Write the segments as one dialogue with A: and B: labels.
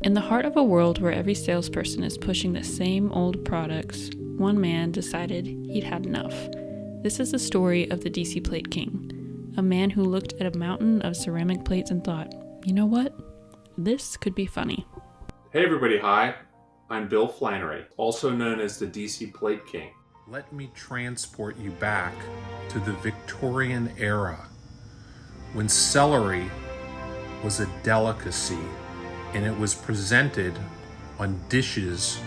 A: In the heart of a world where every salesperson is pushing the same old products, one man decided he'd had enough. This is the story of the DCPlateKing, a man who looked at a mountain of ceramic plates and thought, you know what? This could be funny.
B: Hey everybody, hi. I'm Bill Flannery, also known as the DCPlateKing.
C: Let me transport you back to the Victorian era, when celery was a delicacy and it was presented on dishes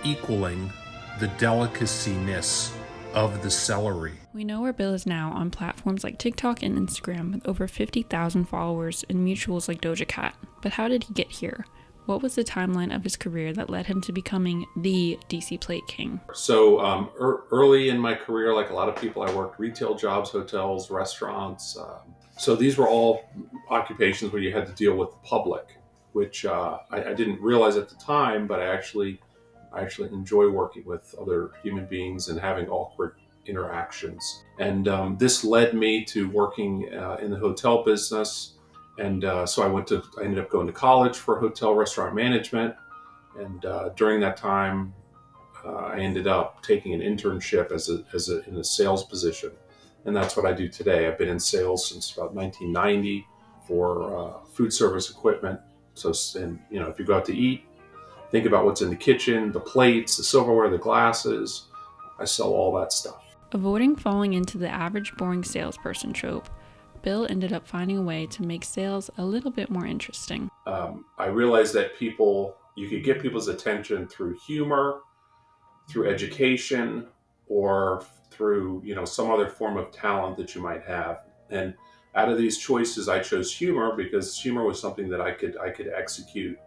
C: equaling the delicacy-ness of the celery.
A: We know where Bill is now on platforms like TikTok and Instagram with over 50,000 followers and mutuals like Doja Cat. But how did he get here? What was the timeline of his career that led him to becoming the DCPlateKing?
B: So early in my career, like a lot of people, I worked retail jobs, hotels, restaurants. So these were all occupations where you had to deal with the public, which I didn't realize at the time, but I actually enjoy working with other human beings and having awkward interactions. And this led me to working in the hotel business. And so I ended up going to college for hotel restaurant management. And during that time, I ended up taking an internship in a sales position. And that's what I do today. I've been in sales since about 1990 for food service equipment. So, if you go out to eat, think about what's in the kitchen, the plates, the silverware, the glasses. I sell all that stuff.
A: Avoiding falling into the average boring salesperson trope, Bill ended up finding a way to make sales a little bit more interesting.
B: I realized that you could get people's attention through humor, through education, or through some other form of talent that you might have. And out of these choices, I chose humor because humor was something that I could execute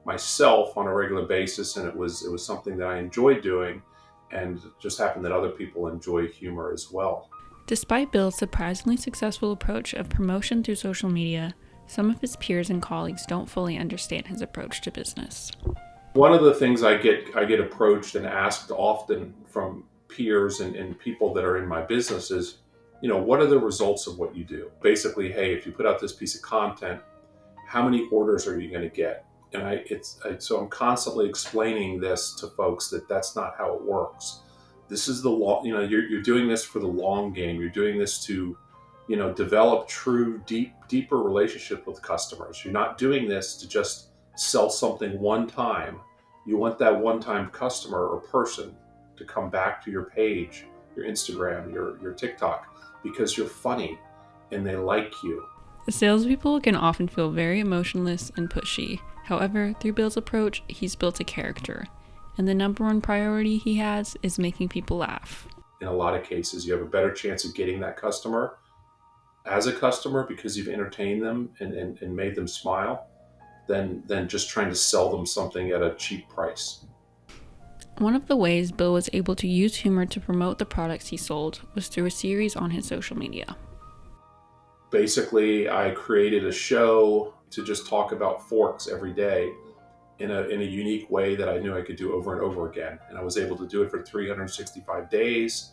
B: myself on a regular basis, and it was something that I enjoyed doing, and it just happened that other people enjoy humor as well.
A: Despite Bill's surprisingly successful approach of promotion through social media, some of his peers and colleagues don't fully understand his approach to business.
B: One of the things I get approached and asked often from peers and people that are in my business is, what are the results of what you do? Basically, hey, if you put out this piece of content, how many orders are you going to get? And so I'm constantly explaining this to folks that that's not how it works. This is the long, you're doing this for the long game. You're doing this to, develop true, deeper relationship with customers. You're not doing this to just sell something one time. You want that one-time customer or person to come back to your page, your Instagram, your TikTok, because you're funny and they like you.
A: The salespeople can often feel very emotionless and pushy. However, through Bill's approach, he's built a character. And the number one priority he has is making people laugh.
B: In a lot of cases, you have a better chance of getting that customer as a customer because you've entertained them and made them smile than just trying to sell them something at a cheap price.
A: One of the ways Bill was able to use humor to promote the products he sold was through a series on his social media.
B: Basically, I created a show to just talk about forks every day in a unique way that I knew I could do over and over again. And I was able to do it for 365 days.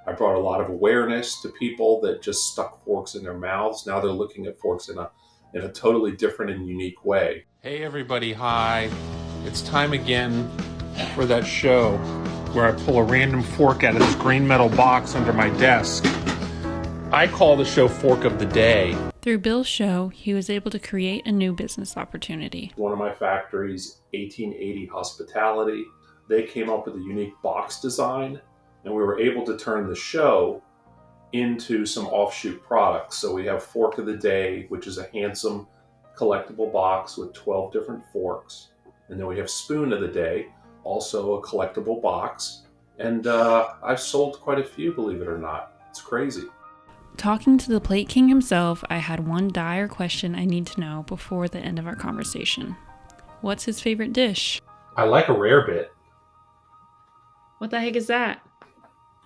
B: I brought a lot of awareness to people that just stuck forks in their mouths. Now they're looking at forks in a totally different and unique way.
C: Hey everybody, hi. It's time again for that show where I pull a random fork out of this green metal box under my desk. I call the show Fork of the Day.
A: Through Bill's show, he was able to create a new business opportunity.
B: One of my factories, 1880 Hospitality, they came up with a unique box design, and we were able to turn the show into some offshoot products. So we have Fork of the Day, which is a handsome collectible box with 12 different forks. And then we have Spoon of the Day, also a collectible box. And I've sold quite a few, believe it or not. It's crazy.
A: Talking to the Plate King himself, I had one dire question I need to know before the end of our conversation. What's his favorite dish?
B: I like a rare bit.
A: What the heck is that?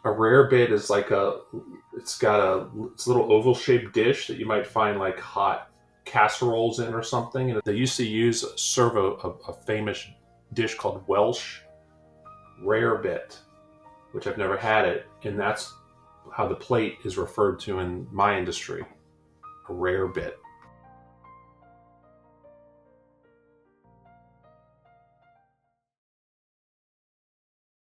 B: A rare bit is it's a little oval shaped dish that you might find like hot casseroles in or something. And they used to serve a famous dish called Welsh rare bit, which I've never had it. And that's how the plate is referred to in my industry, a rare bit.